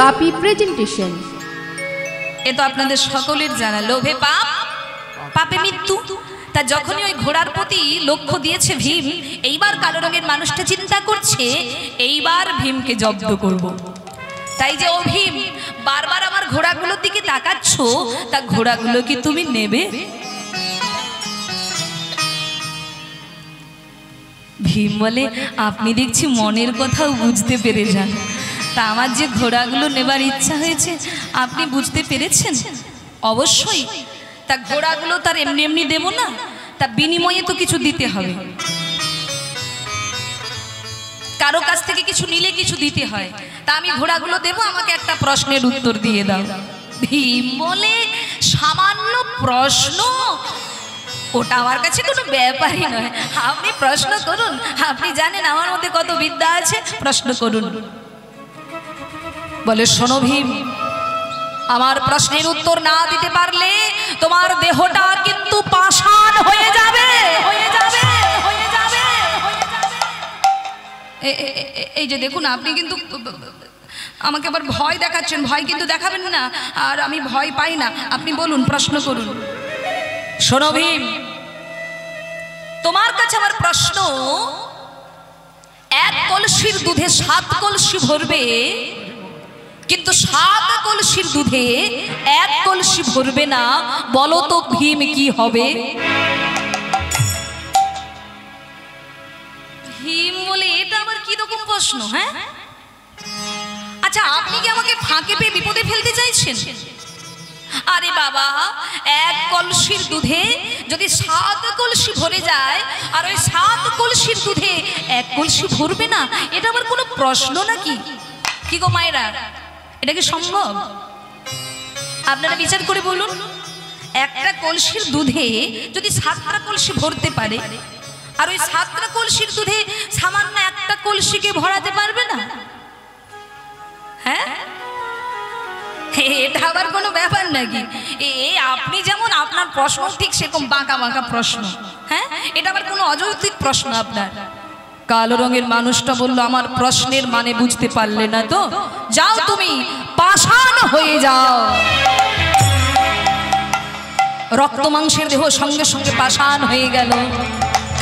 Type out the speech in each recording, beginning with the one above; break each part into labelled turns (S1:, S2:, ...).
S1: বাপি presentation.
S2: এ তো আপনাদের সকলের জানা, লোভে পাপ, পাপে মৃত্যু। তা যখনই ওই ঘোড়ার প্রতি লক্ষ্য দিয়েছে ভীম, এইবার কালো রঙের মানুষটা চিন্তা করছে এইবার ভীমকে জব্দ করব। তাই যে ও ভীম, বারবার আমার ঘোড়াগুলোর দিকে তাকাচ্ছ, তা ঘোড়াগুলো কি তুমি নেবে? ভীম বলে, আপনি দেখছি মনের কথাও বুঝতে পেরে যান। তা আমার যে ঘোড়াগুলো নেবার ইচ্ছা হয়েছে আপনি বুঝতে পেরেছেন? অবশ্যই। তা ঘোড়াগুলো তার এমনি এমনি দেব না, তা বিনিময়ে তো কিছু দিতে হবে। কারো কাছ থেকে কিছু নিলে কিছু দিতে হয়। তা আমি ঘোড়াগুলো দেব, আমাকে একটা প্রশ্নের উত্তর দিয়ে দাও। ভীম বলে, সামান্য প্রশ্ন? ওটা আমার কাছে কোনো ব্যাপারই নয়, আপনি প্রশ্ন করুন। আপনি জানেন আমার মধ্যে কত বিদ্যা আছে, প্রশ্ন করুন। বলে, শোনো ভীম, আমার প্রশ্নের উত্তর না দিতে পারলে তোমার দেহটা কিন্তু পাষাণ হয়ে যাবে। এই যে দেখুন, আপনি কিন্তু আমাকে আবার ভয় দেখাচ্ছেন। ভয় কিন্তু দেখাবেন না, আর আমি ভয় পাই না। আপনি বলুন, প্রশ্ন করুন। শোনো ভীম, তোমার কাছে আমার প্রশ্ন, এক কলসির দুধে 7 কলসি ভরবে, কিন্তু 7 কলসির দুধে 1 কলসি ভরবে না, বলো তো ভীম কি হবে? ভীম বলে, এটা আবার কি রকম প্রশ্ন? হ্যাঁ, আচ্ছা, আপনি কি আমাকে ফাঁকে পেয়ে বিপদে ফেলতে চাইছেন? আরে বাবা, 1 কলসির দুধে যদি 7 কলসি ভরে যায়, আর ওই 7 কলসির দুধে 1 কলসি ভরবে না, এটা আবার কোনো প্রশ্ন নাকি? কি গো মায়েরা, এটা কি সম্ভব? আপনারা বিচার করে বলুন। একটা কলসির দুধে যদি 7টা কলসি ভরতে পারে, আর ওই 7টা কলসির দুধে সামান্য একটা কলসিকে ভরাতে পারবে না? হ্যাঁ, এটা আবার কোনো ব্যাপার নাকি? আপনি যেমন আপনার প্রশ্ন ঠিক সেরকম বাঁকা বাঁকা প্রশ্ন। হ্যাঁ, এটা আবার কোনো অযৌক্তিক প্রশ্ন আপনার? কালো রঙের মানুষটা বলল, আমার প্রশ্নের মানে বুঝতে পারলে না তো, যাও তুমি পাষাণ হয়ে যাও। রক্ত মাংসের দেহ সঙ্গে সঙ্গে পাষাণ হয়ে গেল।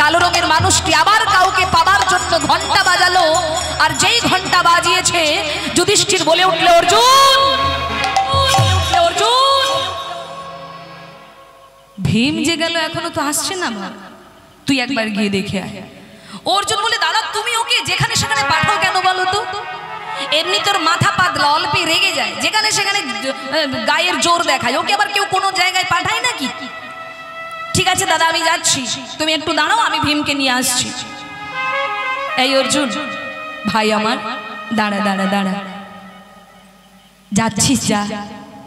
S2: কালো রঙের মানুষটি আবার কাউকে পাবার জন্য ঘন্টা বাজালো, আর যেই ঘন্টা বাজিয়েছে, যুধিষ্ঠির বলে উঠলে, অর্জুন। ভীম যে গেল, এখনো তো আসছে না, তুই একবার গিয়ে দেখে আয়। অর্জুন বলে, দাদা তুমি ওকে যেখানে সেখানে পাঠাও কেন বলো তো? এমনি তোর মাথা পাতলা, অল্পে রেগে যায়, যেখানে সেখানে গায়ের জোর দেখায়, ওকে আবার কেউ কোনো জায়গায় পাঠায় নাকি? ঠিক আছে দাদা, আমি যাচ্ছি, তুমি একটু দাঁড়াও, আমি ভীমকে নিয়ে আসছি। এই অর্জুন ভাই আমার, দাঁড়া দাঁড়া দাঁড়া, যাচ্ছিস যা,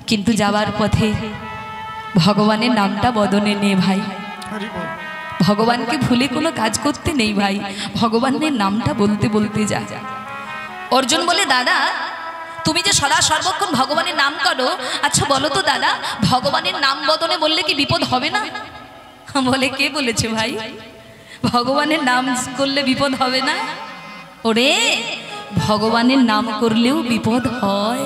S2: কিন্তু যাওয়ার পথে ভগবানের নামটা বদনে নে ভাই। ভগবানকে ভুলে কোনো কাজ করতে নেই ভাই, ভগবানের নামটা বলতে বলতে যা। অর্জুন বলে, দাদা তুমি যে সদা সর্বক্ষণ ভগবানের নাম করো, আচ্ছা বলো তো দাদা, ভগবানের নাম বদনে বললে কি বিপদ হবে না? বলে, কে বলেছে ভাই ভগবানের নাম করলে বিপদ হবে না? ওরে, ভগবানের নাম করলেও বিপদ হয়,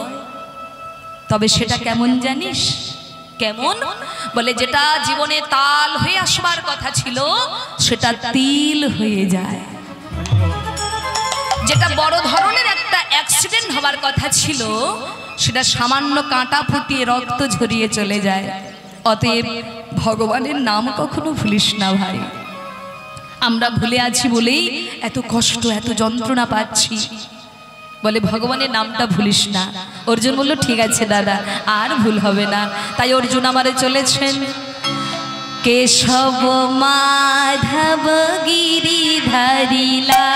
S2: তবে সেটা কেমন জানিস? কেমন? বলে, যেটা জীবনে তাল হয়ে আসবার কথা ছিল সেটা তিল হয়ে যায়। যেটা বড় ধরনের একটা অ্যাক্সিডেন্ট হবার কথা ছিল সেটা সামান্য কাঁটা ফুটিয়ে রক্ত ঝরিয়ে চলে যায়। অতএব ভগবানের নাম কখনো ভুলিস না ভাই। আমরা ভুলে আছি বলেই এত কষ্ট, এত যন্ত্রণা পাচ্ছি। বলে, ভগবানের নামটা ভুলিস না। অর্জুন বলল, ঠিক আছে দাদা, আর ভুল হবে না। তাই অর্জুন আমারে চলেছেন, কেশব মাধব গিরিধারিলা,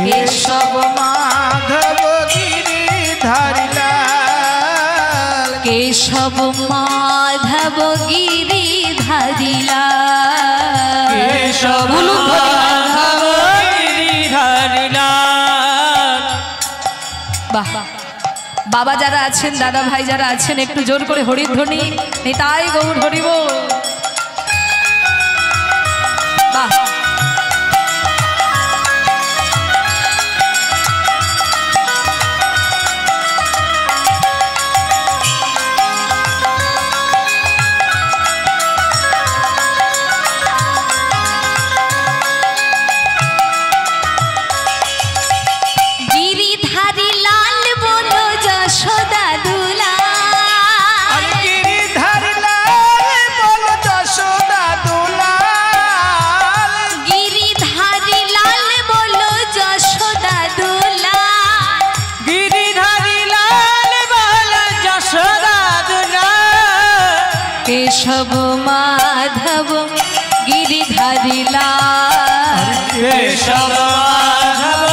S3: কেশব মাধব গিরিধারিলা,
S2: কেশব মাধব গিরিধারিলা,
S3: কেশব মাধব গিরিধারিলা।
S2: বাহ, বাবা যারা আছেন, দাদা ভাই যারা আছেন, একটু জোর করে হরিধ্বনি, নিতাই গৌর হরি বল। বাহ, केशव माधव गिरिधारी लाल
S3: केशव माधव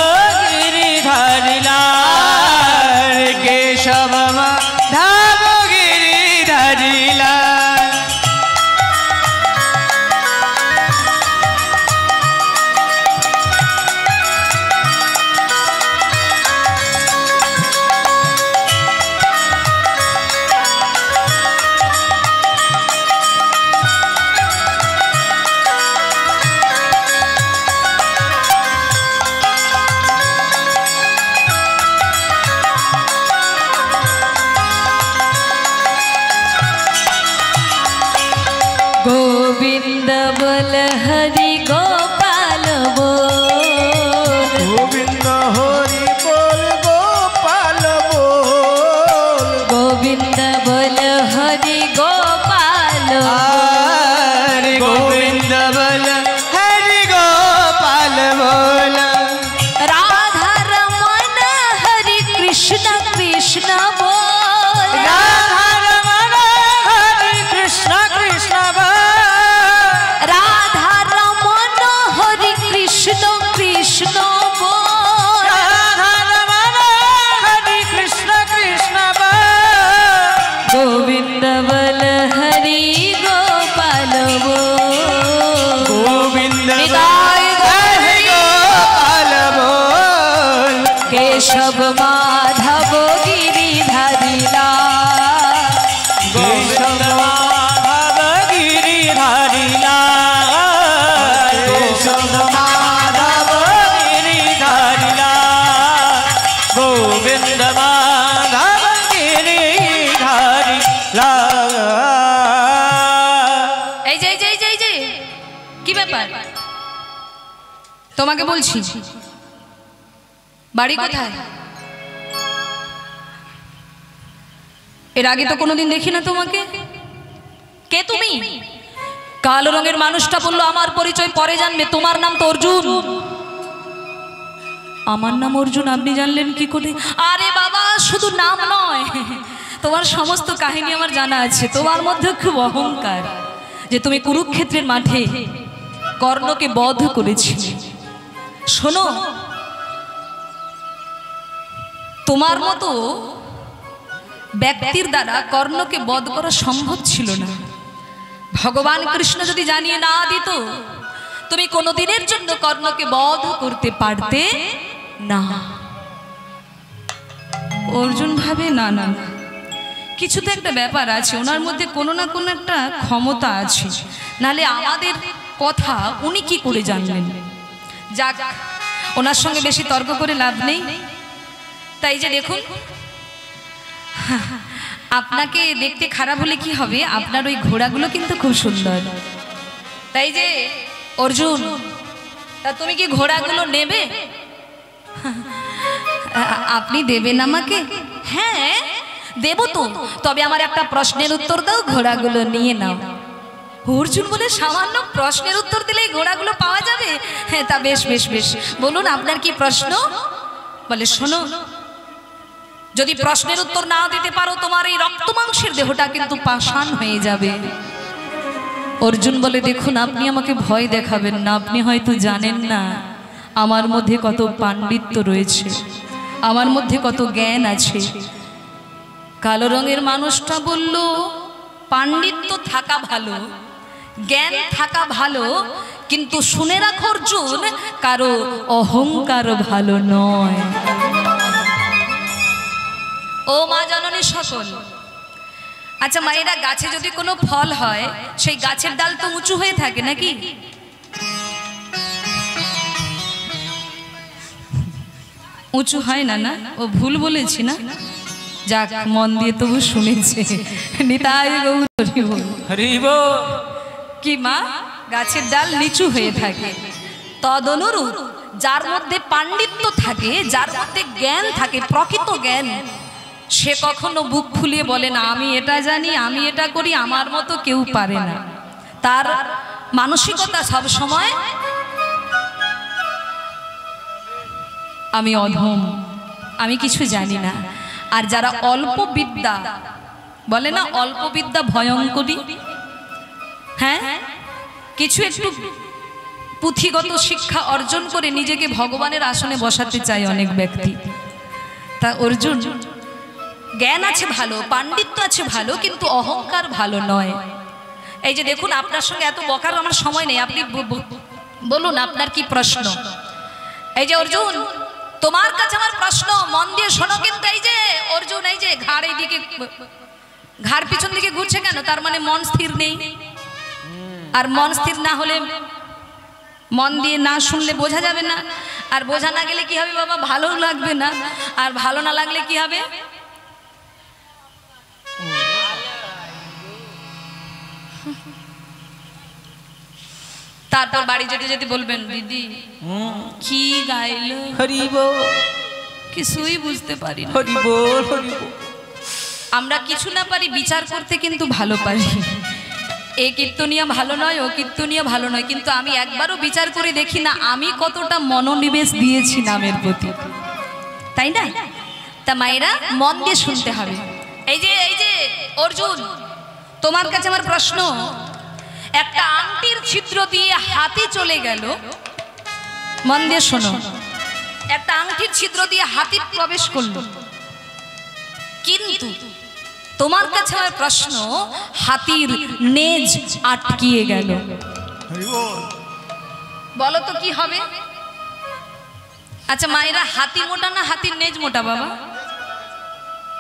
S3: गिरिधारी लाल केशव माधव गिरिधारी लाल
S2: गोविंद बोल हरि गोपाल बोल
S3: गोविंद हरि बोल गोपाल बोल
S2: गोविंद बोल हरि गोपाल
S3: हरि गोविंद बोल हरि गोपाल बोल
S2: राधा रमन हरि कृष्ण कृष्ण बोल
S3: राधा रमण हरि कृष्ण कृष्ण बोल
S2: राधा रमन हरि कृष्ण कृष्ण बोल
S3: राधा रमण हरि कृष्ण कृष्ण बोल
S2: गोविंद बोल हरि गोपाल बोल
S3: गोविंद
S2: निताय
S3: हरि गोपाल बोल
S2: केशव माधव गिरिधारी लाल
S3: केशव माधव गिरिधारी लाल केशव माधव गिरिधारी लाल गोविंद माधव गिरिधारी लाल
S2: এই যে কি ব্যাপার তোমাকে বলছি বাড়ি কোথায় এর আগে তো কোনোদিন দেখি না তোমাকে কে তুমি কালো রঙের মানুষটা বললো আমার পরিচয় পরে জানবে তোমার নাম তো অর্জুন আমার নাম অর্জুন আপনি জানলেন কি করে আরে বাবা শুধু নাম নয় তোমার সমস্ত কাহিনী আমার জানা আছে তোমার মধ্যে খুব অহংকার যে তুমি কুরুক্ষেত্রের মাঠে কর্ণকে বধ করেছিলে শোনো তোমার মতো ব্যক্তির দ্বারা কর্ণকে বধ করা সম্ভব ছিল না ভগবান কৃষ্ণ যদি জানিয়ে না দিত তুমি কোনোদিনের জন্য কর্ণকে বধ করতে পারতে না অর্জুন ভাবে না না কিছু তো একটা ব্যাপার আছে ওনার মধ্যে কোনো না কোনো একটা ক্ষমতা আছে নালে আমাদের কথা উনি কি করে জানলেন যাক ওনার সঙ্গে বেশি তর্ক করে লাভ নেই তাই যে দেখুন আপনাকে দেখতে খারাপ হলে কি হবে আপনার ওই ঘোড়াগুলো কিন্তু খুব সুন্দর তাই যে অর্জুন তা তুমি কি ঘোড়াগুলো নেবে আপনি দেবেন আমাকে হ্যাঁ দেব তো তবে আমার একটা প্রশ্নের উত্তর দাও ঘোড়াগুলো নিয়ে নাও অর্জুন বলে সামান্য প্রশ্নের উত্তর দিলেই ঘোড়াগুলো পাওয়া যাবে হ্যাঁ তা বেশ বেশ বেশ বলুন আপনার কি প্রশ্ন বলে শোনো যদি প্রশ্নের উত্তর না দিতে পারো তোমার এই রক্ত মাংসের দেহটা কিন্তু পাষাণ হয়ে যাবে অর্জুন বলে দেখুন আপনি আমাকে ভয় দেখাবেন না আপনি হয়তো জানেন না আমার মধ্যে কত পাণ্ডিত্য রয়েছে আমার মধ্যে কত জ্ঞান আছে কালো রঙের মানুষটা বলল পাণ্ডিত্য থাকা ভালো জ্ঞান থাকা ভালো কিন্তু শুনে রাখো অর্জুন কারো অহংকার ভালো নয় ও মা জননী সকল আচ্ছা মায়েরা গাছে যদি কোনো ফল হয় সেই গাছের ডাল তো উঁচু হয়ে থাকে নাকি উঁচু হয় না না ও ভুল বলেছি না যাক মন দিয়ে তবু শুনেছে নিতাই গৌর হরি বল কি মা গাছের ডাল নিচু হয়ে থাকে তদনুরূপ যার মধ্যে পাণ্ডিত্য থাকে যার মধ্যে জ্ঞান থাকে প্রকৃত জ্ঞান সে কখনো বুক ফুলিয়ে বলে না আমি এটা জানি আমি এটা করি আমার মতো কেউ পারে না তার মানসিকতা সব সময় আমি অধম আমি কিছু জানি না আর যারা অল্প বিদ্যা বলে না অল্প বিদ্যা ভয়ঙ্করী হ্যাঁ, কিছু একটু পুঁথিগত শিক্ষা অর্জন করে নিজেকে ভগবানের আসনে বসাতে চায় অনেক ব্যক্তি। তা অর্জুন জ্ঞান আছে ভালো, পাণ্ডিত্য আছে ভালো, কিন্তু অহংকার ভালো নয়। এই যে দেখুন, আপনার সঙ্গে এত বকার আমার সময় নেই, আপনি বলুন আপনার কি প্রশ্ন। এই যে অর্জুন, তোমার কাছে আমার প্রশ্ন, মন দিয়ে শোনো কিন্তু। এই যে অর্জুন, এই যে ঘাড় এইদিকে, ঘাড় পিছন দিকে ঘুরছে কেন? তার মানে মন স্থির নেই। আর মন স্থির না হলে, মন দিয়ে না শুনলে বোঝা যাবে না। আর বোঝা না গেলে কি হবে বাবা? ভালো লাগবে না। আর ভালো না লাগলে কি হবে? তারপর বাড়ি যেতে যেতে বলবেন, দিদি কি গাইলো, কিছুই বুঝতে পারি না। আমরা কিছু না পারি, বিচার করতে কিন্তু ভালো পারি। এ কীর্তনিয়া ভালো নয়, ও কীর্তনিয়া ভালো নয়, কিন্তু আমি একবারও বিচার করে দেখি না আমি কতটা মনোনিবেশ দিয়েছি নামের প্রতি, তাই না? তা মায়েরা মন দিয়ে শুনতে হবে। এই যে অর্জুন, তোমার কাছে আমার প্রশ্ন, একটা আংটির ছিদ্র দিয়ে হাতি চলে গেল, মন দিয়ে শোনো, একটা আংটির ছিদ্র দিয়ে হাতি প্রবেশ করলো, কিন্তু তোমার কাছে আমার প্রশ্ন, হাতির নেজ আটকিয়ে গেল, বলো তো কি হবে? আচ্ছা মায়েরা, হাতি মোটা না হাতির নেজ মোটা বাবা?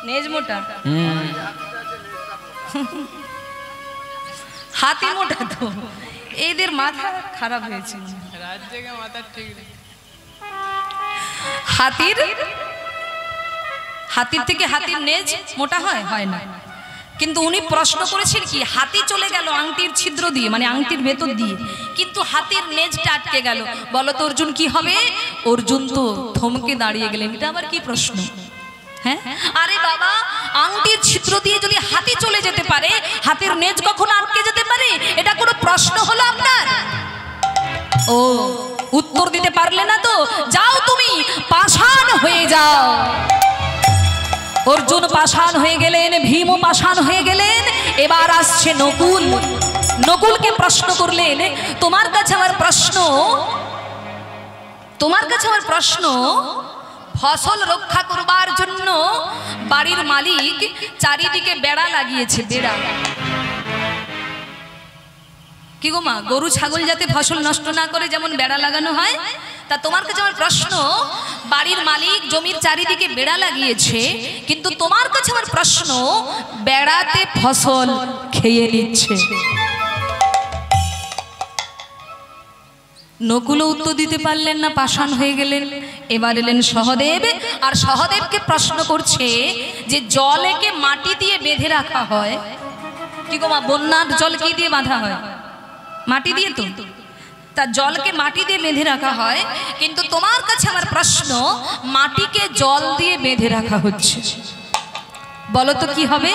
S2: নেজ মোটা। হাতি মোটা তো, এদের মাথা খারাপ হয়েছে। হাতির থেকে হাতির নেজ মোটা হয়? হয় না। কিন্তু উনি প্রশ্ন করেছেন কি, হাতি চলে গেল আংটির ছিদ্র দিয়ে, মানে আংটির ভেতর দিয়ে, কিন্তু হাতির নেজটা আটকে গেল, বলো তো অর্জুন কি হবে? অর্জুন তো থমকে দাঁড়িয়ে গেলেন। এটা আবার কি প্রশ্ন? হ্যাঁ, আরে বাবা, আংটির ছিদ্র দিয়ে যদি হাতি চলে যেতে পারে, হাতির নেজ কখনো আটকে যেতে পারে? এটা কোনো প্রশ্ন হলো আপনার? ও, উত্তর দিতে পারলে না তো, যাও তুমি পাষাণ হয়ে যাও। অর্জুন পাষাণ হয়ে গেলেন, ভীমও পাষাণ হয়ে গেলেন। এবার আসছে নকুল। নকুলকে প্রশ্ন করলেন, তোমার কাছে আমার প্রশ্ন, ফসল রক্ষা করবার জন্য বাড়ির মালিক চারিদিকে বেড়া লাগিয়েছে। বেড়া কি গো মা? গরু ছাগল যাতে ফসল নষ্ট না করে, যেমন বেড়া লাগানো হয়। তা তোমার কাছে আমার প্রশ্ন, বাড়ির মালিক জমির চারিদিকে বেড়া লাগিয়েছে, কিন্তু তোমার কাছে আমার প্রশ্ন, বেড়াতে ফসল খেয়ে নিচ্ছে। নকুলও উত্তর দিতে পারলেন না, পাষাণ হয়ে গেলেন। এবার এলেন সহদেব, আর সহদেবকে প্রশ্ন করছে যে জলকে মাটি দিয়ে বেঁধে রাখা হয়। কি গো মা, বন্যার জল কি দিয়ে বাঁধা হয়? মাটি দিয়ে তো। তা জলকে মাটি দিয়ে বেঁধে রাখা হয়, কিন্তু তোমার কাছে আমার প্রশ্ন, মাটিকে জল দিয়ে বেঁধে রাখা হচ্ছে, বলো তো কি হবে?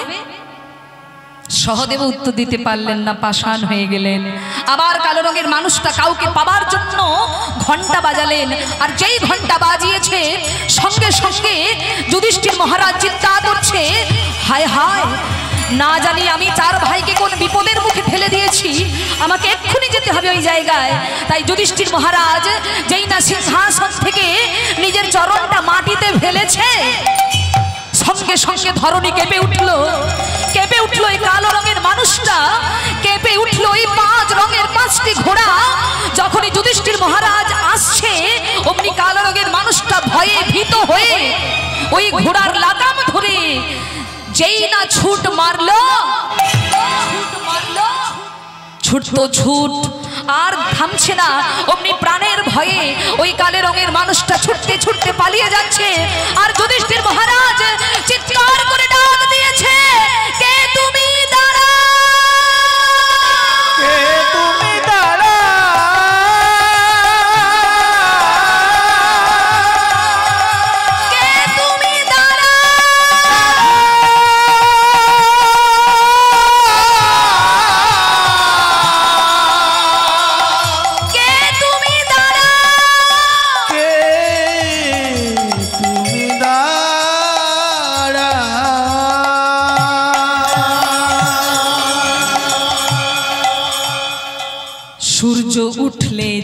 S2: সহদেব উত্তর দিতে পারলেন না, পাষাণ হয়ে গেলেন। আবার কালো রঙের মানুষটা কাউকে পাবার জন্য ঘন্টা বাজালেন, আর যেই ঘন্টা বাজিয়েছে সঙ্গে সঙ্গে যুধিষ্ঠির মহারাজ চিন্তা করছে, হায় হায়, না জানি আমি চার ভাইকে কোন বিপদের মুখে ফেলে দিয়েছি, আমাকে এক্ষুনি যেতে হবে ওই জায়গায়। তাই যুধিষ্ঠির মহারাজ যেই না সিংহাসন থেকে নিজের চরণটা মাটিতে ফেলেছে, সঙ্গে সঙ্গে ধরণী কেঁপে উঠল। কেঁপে উঠল এই কালো রঙের মানুষটা, কেঁপে উঠল এই 5 রঙের 5টি ঘোড়া। যখনই যুধিষ্ঠির মহারাজ আসছে, অমনি কালো রঙের মানুষটা ভয়ে ভীত হয়ে ওই ঘোড়ার লাগাম ধরে যেই না ছুট মারলো, ছুট তো ছুট, আর থামছে না। অমনি প্রাণের ভয়ে ওই কালো রঙের মানুষটা ছুটতে ছুটতে পালিয়ে যাচ্ছে। আর যুধিষ্ঠির মহারাজ চিৎকার করে ডাক দিয়েছে, কে তুমি? দাঁড়া,
S3: কে তুমি? দাঁড়া,
S2: কে তুমি? দাঁড়া, কে তুমি? দাঁড়া,
S3: কে তুমি? দাঁড়া,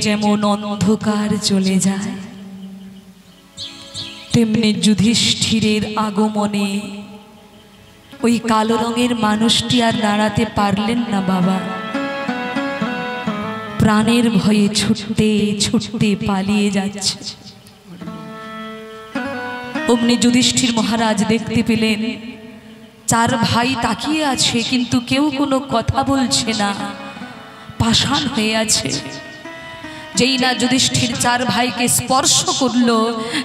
S2: যেমন অন্ধকার চলে যায়, তেমনি যুধিষ্ঠিরের আগমনে ওই কালো রঙের মানুষটি আর দাঁড়াতে পারলেন না বাবা। প্রাণের ভয়ে ছুটতে ছুটতে পালিয়ে যাচ্ছে। অমনি যুধিষ্ঠির মহারাজ দেখতে পেলেন চার ভাই তাকিয়ে আছে, কিন্তু কেউ কোনো কথা বলছে না, পাষাণ হয়ে আছে। যেই না যুধিষ্ঠির চার ভাইকে স্পর্শ করলো,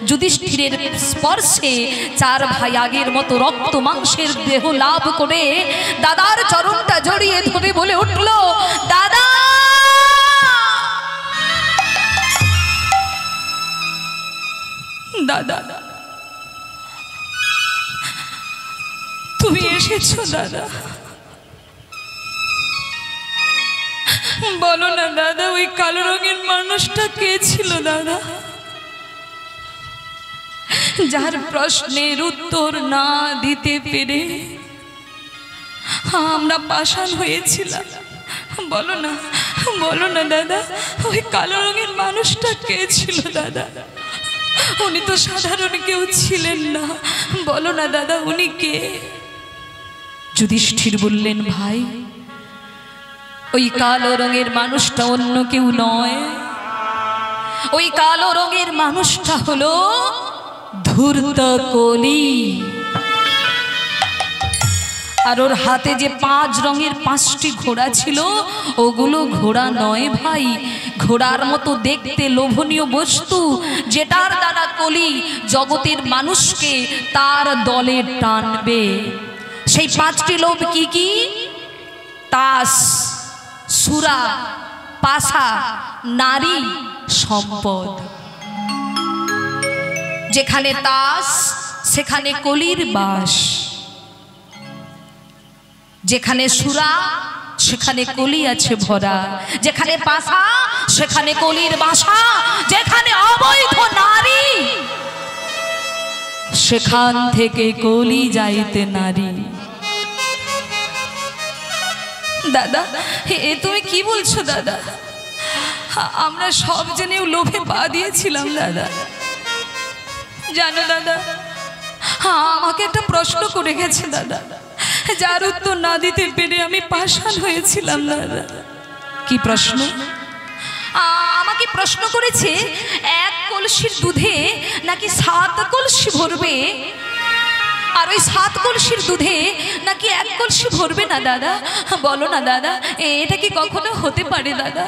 S2: যুধিষ্ঠিরের স্পর্শে চার ভাই আগের মতো রক্ত মাংসের দেহ লাভ করে দাদার চরণটা জড়িয়ে ধরে বলে উঠল, দাদা দাদা তুমি এসেছো দাদা, বলো না দাদা ওই কালো রঙের মানুষটা কে ছিল দাদা, যার প্রশ্নের উত্তর না দিতে পেরে আমরা পাষাণ হয়েছিলাম। বলো না দাদা ওই কালো রঙের মানুষটা কে ছিল দাদা, উনি তো সাধারণ কেউ ছিলেন না, বলো না দাদা উনি কে। যুধিষ্ঠির বললেন, ভাই ওই কালো রঙের মানুষটা অন্য কেউ নয়, ওই কালো রঙের মানুষটা হলো ধূর্ত কলি। আর ওর হাতে যে 5 রঙের 5টি ঘোড়া ছিল, ওগুলো ঘোড়া নয় ভাই, ঘোড়ার মতো দেখতে লোভনীয় বস্তু, যেটার দ্বারা কলি জগতের মানুষকে তার দলে টানবে। সেই 5টি লোভ কি কি? তাস, সুরা, পাশা, নারী, সম্পদ। যেখানে তাস সেখানে কলির বাস, যেখানে সুরা সেখানে কলি আছে ভরা, যেখানে পাশা সেখানে কলির বাসা, যেখানে অবৈধ নারী সেখান থেকে কলি যাইতে নারী। দাদা এ তুমি কি বলছো দাদা, আমরা সব জেনেও লোভে পা দিয়েছিলাম দাদা। জানো দাদা আমাকে একটা প্রশ্ন করে গেছে দাদা, যার উত্তর না দিতে পেরে আমি পাষাণ হয়েছিলাম দাদা। কি প্রশ্ন? আমাকে প্রশ্ন করেছে 1 কলসির দুধে নাকি 7 কলসি ভরবে, আর ওই 7 কলসির দুধে নাকি 1 কলসি ভরবে না দাদা। বলো না দাদা এটা কি কখনো হতে পারে দাদা?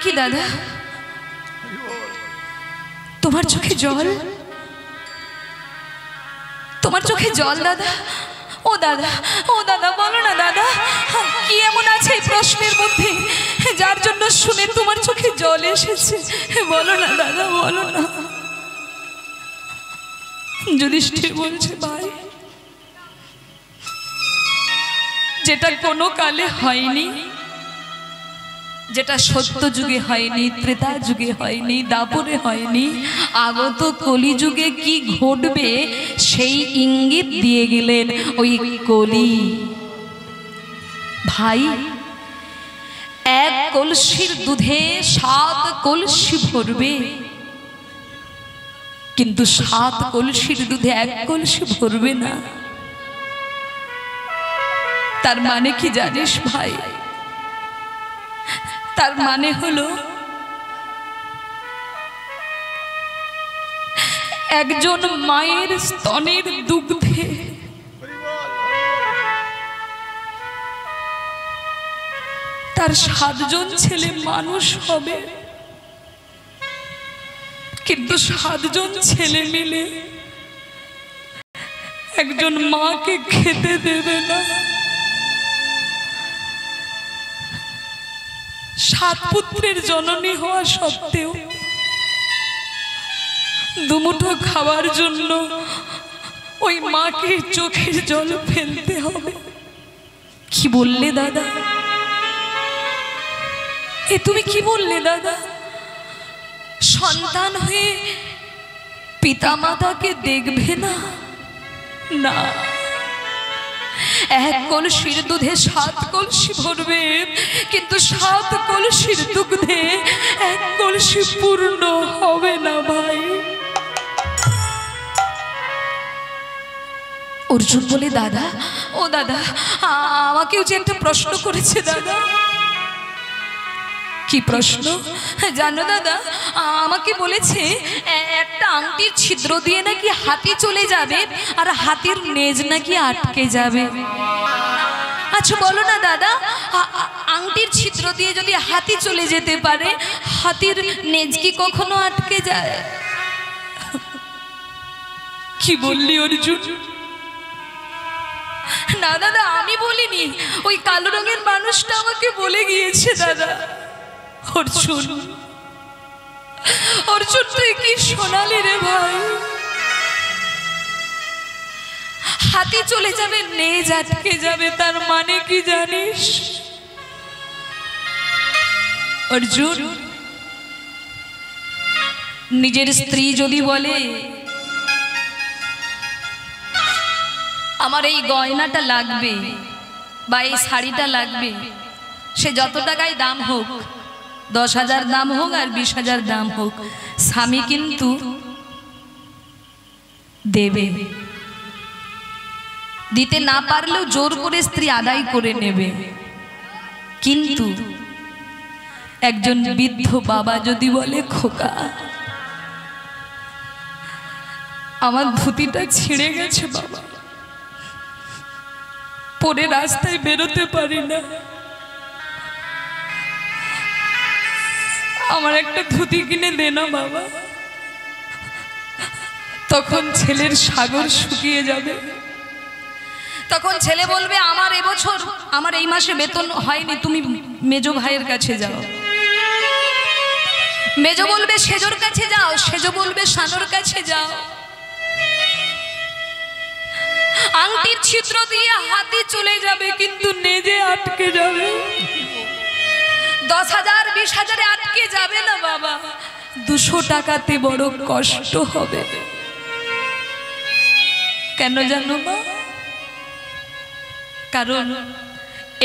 S2: কি দাদা তোমার চোখে জল, তোমার চোখে জল দাদা? ও দাদা বলো না দাদা কি এমন আছে এই প্রশ্নের মধ্যে যার জন্য শুনে তোমার চোখে জল এসেছে? বলো না দাদা, বলো না। যুধিষ্ঠির বলছে, ভাই যেটা কোনো কালে হয়নি, যেটা সত্য যুগে হয়নি, ত্রেতা যুগে হয়নি, দাপরে হয়নি, আগত কলিযুগে কি ঘটবে সেই ইঙ্গিত দিয়ে গেলেন ওই কলি। ভাই 1 কলসির দুধে 7 কলসি ভরবে, কিন্তু 7 কলসির দুধে 1 কলসি ভরবে না। তার মানে কি জানিস ভাই? তার মানে হলো একজন মায়ের স্তনের দুগ্ধে তার 7 জন ছেলে মানুষ হবে, কিন্তু 7 জন ছেলে মিলে একজন মাকে খেতে দেবে না। 7 পুত্রের জননী হওয়া সত্ত্বেও দুমুঠো খাওয়ার জন্য ওই মাকে চোখের জল ফেলতে হবে। কি বললে দাদা? এ তুমি কি বললে দাদা? সন্তান হয়ে পিতামাতাকে দেখবে না, না, এক কলসির দুধে 7 কলসি ভরবে, কিন্তু 7 কলসির দুধে এক কলসি পূর্ণ হবে না ভাই। অর্জুন বলে, দাদা, ও দাদা, আমাকেও যে একটা প্রশ্ন করেছে দাদা। কি প্রশ্ন জানো দাদা? আমাকে বলেছে একটা আংটির ছিদ্র দিয়ে নাকি হাতি চলে যাবে, আর হাতির নেজ নাকি আটকে যাবে। আচ্ছা বলো না দাদা, আংটির ছিদ্র দিয়ে যদি হাতি চলে যেতে পারে, হাতির নেজ কি কখনো আটকে যায়? কি বললি অর্জুন? না দাদা, আমি বলিনি, ওই কালো রঙের মানুষটা আমাকে বলে গিয়েছে দাদা। অর্জুন, অর্জুন তুই কি শোনালি রে ভাই? হাতি চলে যাবে, নেজ আটকে যাবে, তার মানে কি জানিস অর্জুন? নিজের স্ত্রী যদি বলে আমার এই গয়নাটা লাগবে বা এই শাড়িটা লাগবে, সে যত টাকায় দাম হোক, 10,000 দাম হোক আর 20,000 দাম হোক, স্বামী কিন্তু দেবে। দিতে না পারলেও জোর করে স্ত্রী আদায় করে নেবে। কিন্তু একজন বৃদ্ধ বাবা যদি বলে, খোকা আমার ধুতিটা ছিঁড়ে গেছে বাবা, পরে রাস্তায় বেরোতে পারি না, আমার একটা ধুতি কিনে দে না বাবা। তখন ছেলের সাগর শুকিয়ে যাবে। তখন ছেলে বলবে, আমার এবছর, আমার এই মাসে বেতন হয়নি, তুমি মেজো ভাইয়ের কাছে যাও। মেজো বলবে সেজোর কাছে যাও, সেজো বলবে সানোর কাছে যাও। আংটির ছিদ্র দিয়ে হাতি চলে যাবে, কিন্তু নেজে আটকে যাবে। 10,000 20,000 আটকে যাবে না বাবা, 200 টাকাতে বড় কষ্ট হবে। কেন জানো মা? কারণ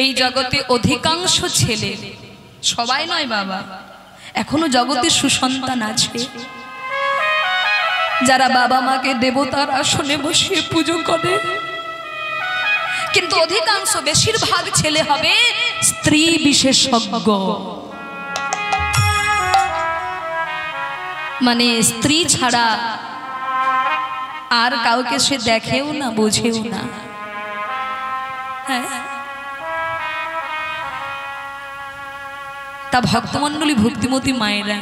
S2: এই জগতে অধিকাংশ ছেলে, সবাই নয় বাবা, এখনো জগতে সুসন্তান আছে যারা বাবা মাকে দেবতার আসনে বসিয়ে পুজো করে, কিন্তু অধিকাংশ, বেশিরভাগ ছেলে হবে স্ত্রী বিশেষজ্ঞ। মানে স্ত্রী ছাড়া আর কাউকে সে দেখেও না, বোঝেও না। হ্যাঁ, তা ভক্তমণ্ডলী, ভক্তিমতী মায়েরা,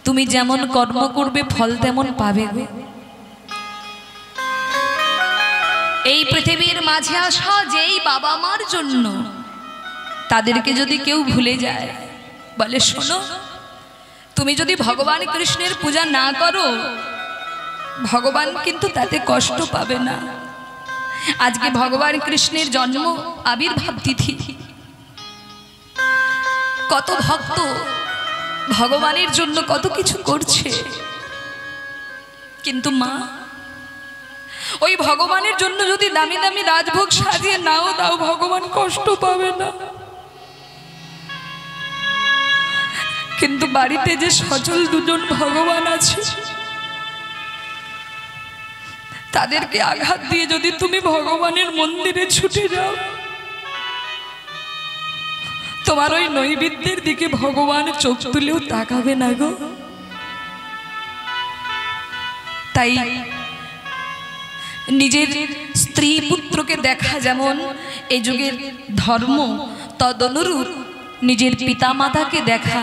S2: তুমি যেমন কর্ম করবে ফল তেমন পাবে গো। এই পৃথিবীর মাঝে আসা যেই বাবা মার জন্য, তাদেরকে যদি কেউ ভুলে যায়, বলে শোনো, তুমি যদি ভগবান কৃষ্ণের পূজা না করো, ভগবান কিন্তু তাতে কষ্ট পাবে না। আজকে ভগবান কৃষ্ণের জন্ম আবির্ভাব তিথি, কত ভক্ত ভগবানের জন্য কত কিছু করছে, কিন্তু মা, ওই ভগবানের জন্য যদি দামি দামি রাজভোগ সাজিয়ে নাও দাও, ভগবান কষ্ট পাবে না। কিন্তু বাড়িতে যে সচল 2জন ভগবান আছে, তাদেরকে আঘাত দিয়ে যদি তুমি ভগবানের মন্দিরে ছুটে যাও, তোমার ওই নৈবেদ্যের দিকে ভগবান চোখ তুলেও তাকাবে না গো। তাই নিজের স্ত্রী পুত্রকে দেখা যেমন এই যুগের ধর্ম, তদনুরূপ নিজের পিতা মাতাকে দেখা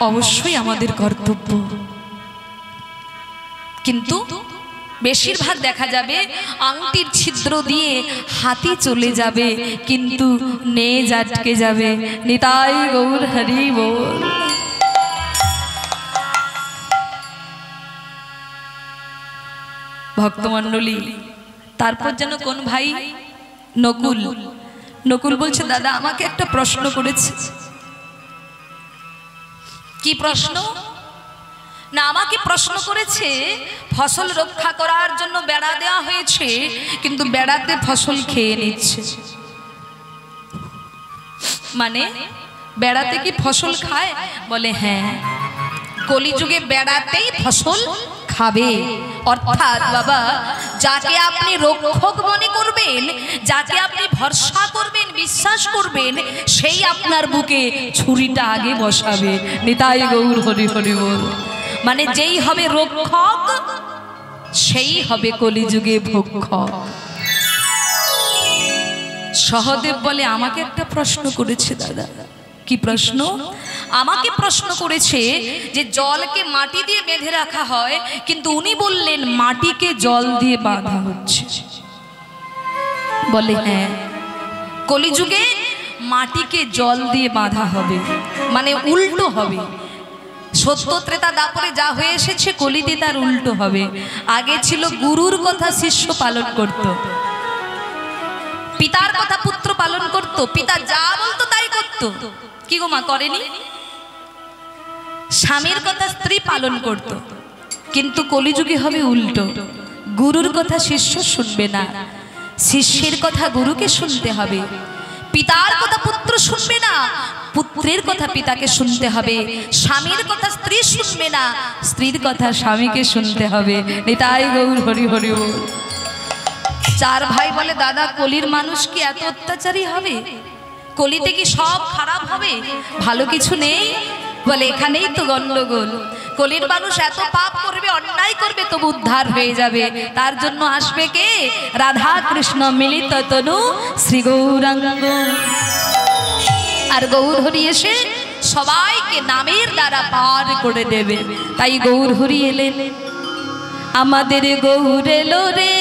S2: অবশ্যই আমাদের কর্তব্য। কিন্তু বেশিরভাগ দেখা যাবে আংটির ছিদ্র দিয়ে হাতি চলে যাবে, কিন্তু নেজ আটকে যাবে। নিতাই গৌর হরি বল। ভক্তমণ্ডলী, তারপর যেন কোন ভাই, নকুল, নকুল বলছে, দাদা আমাকে একটা প্রশ্ন করেছে। কি প্রশ্ন? না আমাকে প্রশ্ন করেছে ফসল রক্ষা করার জন্য বেড়া দেওয়া হয়েছে, কিন্তু বেড়াতে ফসল খেয়ে নিচ্ছে। মানে বেড়াতে কি ফসল খায়? বলে হ্যাঁ, কলিযুগে বেড়াতেই ফসল খাবে। অর্থাৎ বাবা, যাকে আপনি রক্ষক মনে করবেন, যাকে আপনি ভরসা করবেন, বিশ্বাস করবেন, সেই আপনার বুকে ছুরিটা আগে বসাবে। নিতাই গৌর হরি হরি বল। মানে যেই হবে রক্ষক, সেই হবে কলিযুগে ভক্ষক। সহদেব বলে আমাকে একটা প্রশ্ন করেছে দাদা। কি প্রশ্ন? আমাকে প্রশ্ন করেছে যে জলকে মাটি দিয়ে বেঁধে রাখা হয়, কিন্তু উনি বললেন মাটিকে জল দিয়ে বাঁধা হচ্ছে। বলে হ্যাঁ, কলিযুগে মাটিকে জল দিয়ে বাঁধা হবে, মানে উল্টো হবে। সত্য ত্রেতা দাপরে যা হয়ে এসেছে, কলিতে তার উল্টো হবে। আগে ছিল গুরুর কথা শিষ্য পালন করত, পিতার কথা পুত্র পালন করত, পিতা যা বলতো তাই করত। কি গো মা, করেনি? স্বামীর কথা স্ত্রী পালন করত। কিন্তু কলিযুগে হবে উল্টো, গুরুর কথা শিষ্য শুনবে না, শিষ্যের কথা গুরুকে শুনতে হবে। পিতার কথা পুত্র শুনবে না, পুত্রের কথা পিতাকে শুনতে হবে। স্বামীর কথা স্ত্রী শুনবে না, স্ত্রীর কথা স্বামীকে শুনতে হবে। নিতাই গৌর হরি হরি বল। চার ভাই বলে দাদা, কলির মানুষ কি এত অত্যাচারী হবে? কলিতে কি সব খারাপ হবে, ভালো কিছু নেই? বলে এখানেই তো গন্ডগোল। কলির মানুষ এত পাপ করবে, অন্যায় করবে, তবু উদ্ধার হয়ে যাবে। তার জন্য আসবে কে? রাধা কৃষ্ণ মিলিত তনু শ্রী গৌরাঙ্গ। আর গৌর হরি এসে সবাইকে নামের দ্বারা পার করে দেবে। তাই গৌর হরি এলেন, আমাদের গৌর এলো রে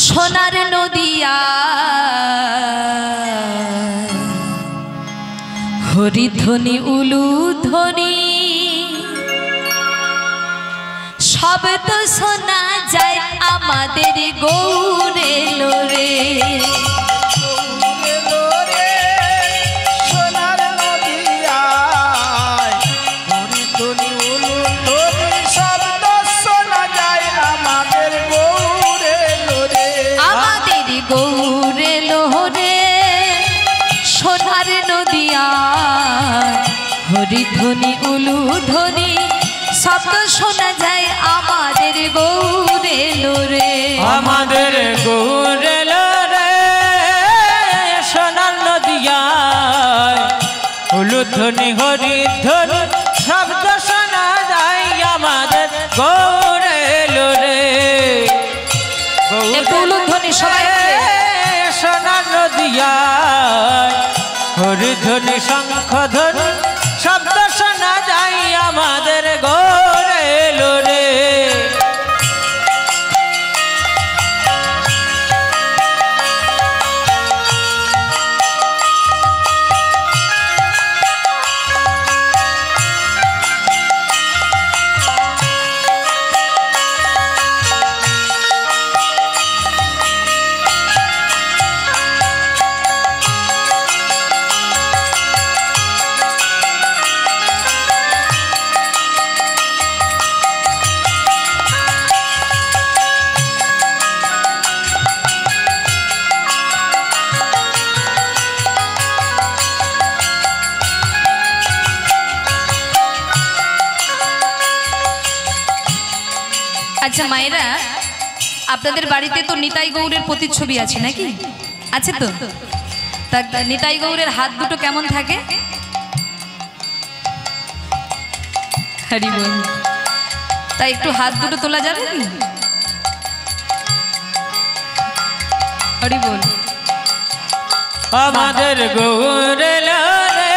S2: সোনার নদিয়া, হরিধ্বনি উলুধ্বনি শব্দ শোনা যায়, আমাদের গৌর এলো রে। হরিধ্বনি উলুধ্বনি শব্দ শোনা যায়, আমাদের গৌর এলো রে।
S3: আমাদের গৌর এলো রে সোনার নদিয়ায়, উলুধ্বনি হরিধ্বনি শব্দ শোনা যায়, আমাদের গৌর এলো রে।
S2: একটু উলুধ্বনি সবাই
S3: সোনার নদিয়ায়, হরিধ্বনি শঙ্খধ্বনি শব্দ শোনা যায়, আমাদের গৌর এলো রে।
S2: আচ্ছা মায়েরা, আপনাদের বাড়িতে তো নিতাই গৌরের প্রতিচ্ছবি আছে নাকি? আছে তো? তা নিতাই গৌরের হাত দুটো কেমন থাকে? হরি বল। তাই একটু হাত দুটো তোলা যাবে কি? হরি বল।
S3: আমাদের গৌর এলো রে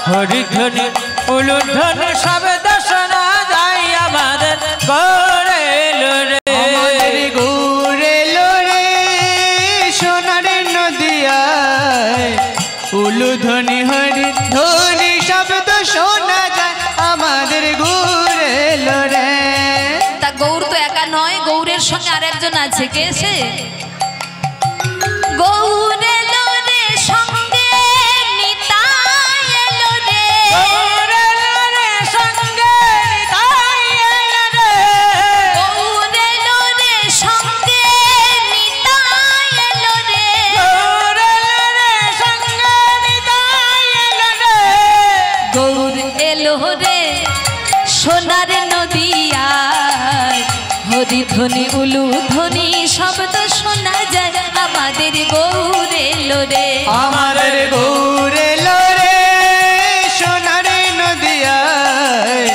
S3: হরিধ্বনি উলুধ্বনি শব্দ শোনা যায়, আমাদের গৌর এলো রে।
S1: আমাদের গৌর এলো রে সোনার নদিয়ায়, উলুধ্বনি হরিধ্বনি শব্দ শোনা যায়, আমাদের গৌর এলো রে।
S2: তা গৌর তো একা নয়, গৌরের সঙ্গে আরেকজন আছে। কে সে? গৌর এলো রে সঙ্গে ধ্বনি উলু ধ্বনি শব্দ শোনা যায় আমাদের গৌরে লোরে
S1: আমাদের গৌরে লোরে সোনার নদিয়ায়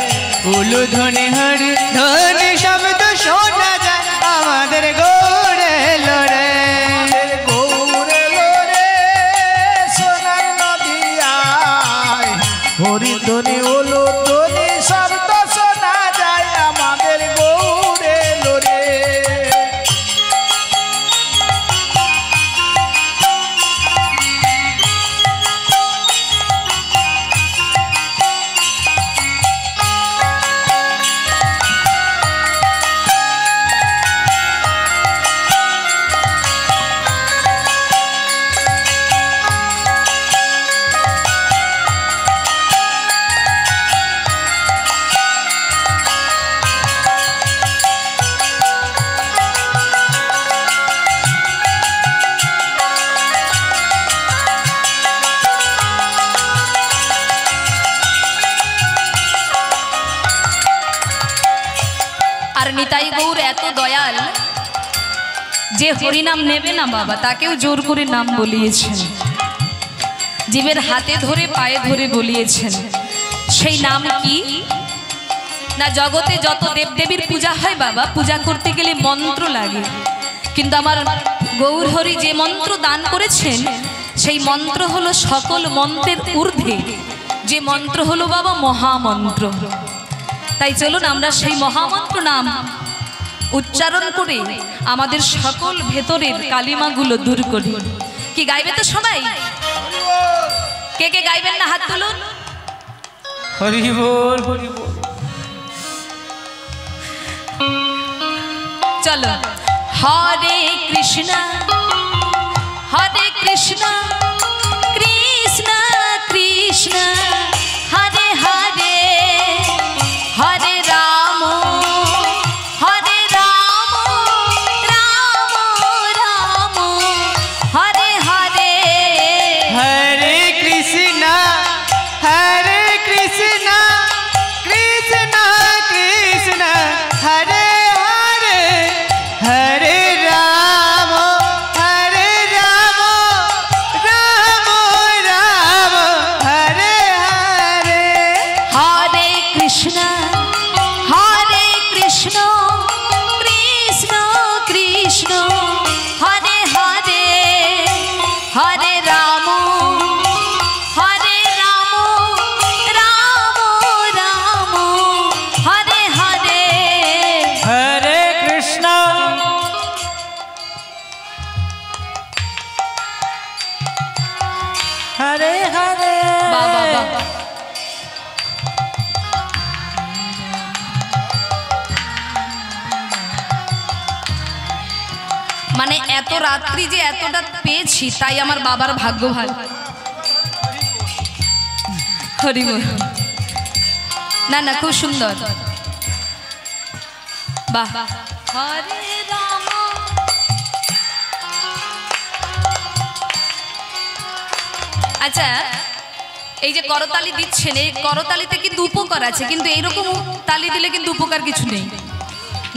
S1: উলু ধ্বনি হরি ধ্বনি শব্দ শোনা যায় আমাদের গৌরে লোরে
S4: গৌরে লোরে সোনার নদিয়ায় হরিধ্বনি উলু ধ্বনি শব্দ শোনা যায় আমাদের গৌরে লোরে।
S2: আর নিতাই গৌর এত দয়াল যে হরিনাম নেবে না বাবা তাকেও জোর করে নাম বলিয়েছেন, জীবের হাতে ধরে পায়ে ধরে বলিয়েছেন। সেই নাম কি না, জগতে যত দেবদেবীর পূজা হয় বাবা, পূজা করতে গেলে মন্ত্র লাগে, কিন্তু আমার গৌর হরি যে মন্ত্র দান করেছেন সেই মন্ত্র হলো সকল মন্ত্রের ঊর্ধ্বে, যে মন্ত্র হলো বাবা মহামন্ত্র। তাই চলুন আমরা সেই মহামন্ত্র নাম উচ্চারণ করে আমাদের সকল ভেতরের কালিমাগুলো দূর করি। কি গাইবে তো সবাই? কে কে গাইবেন না হাত তুলুন।
S3: হরি বল হরি বল।
S2: চলো। হরে কৃষ্ণ হরে কৃষ্ণ কৃষ্ণ কৃষ্ণ হরে হরে হরে রাম হরে রাম রাম রাম হরে হরে
S1: হরে কৃষ্ণ কৃষ্ণ কৃষ্ণ হরে হরে হরে রাম রাম রাম হরে হরে
S2: হরে কৃষ্ণ কৃষ্ণ কৃষ্ণ কৃষ্ণ হরে হরে হরে রাম রাম রাম হরে হরে
S3: হরে কৃষ্ণ হরে হরে
S2: বাবা বাবা মানে এত রাত্রি যে এতটা পেয়েছি তাই আমার বাবার ভাগ্য ভালো। হরি বল। না না খুব সুন্দর। বাহ হরে রাম। আচ্ছা এই যে করতালি দিচ্ছেন, এই করতালিতে কিন্তু উপকার আছে, কিন্তু এইরকম তালি দিলে কিন্তু উপকার কিছু নেই,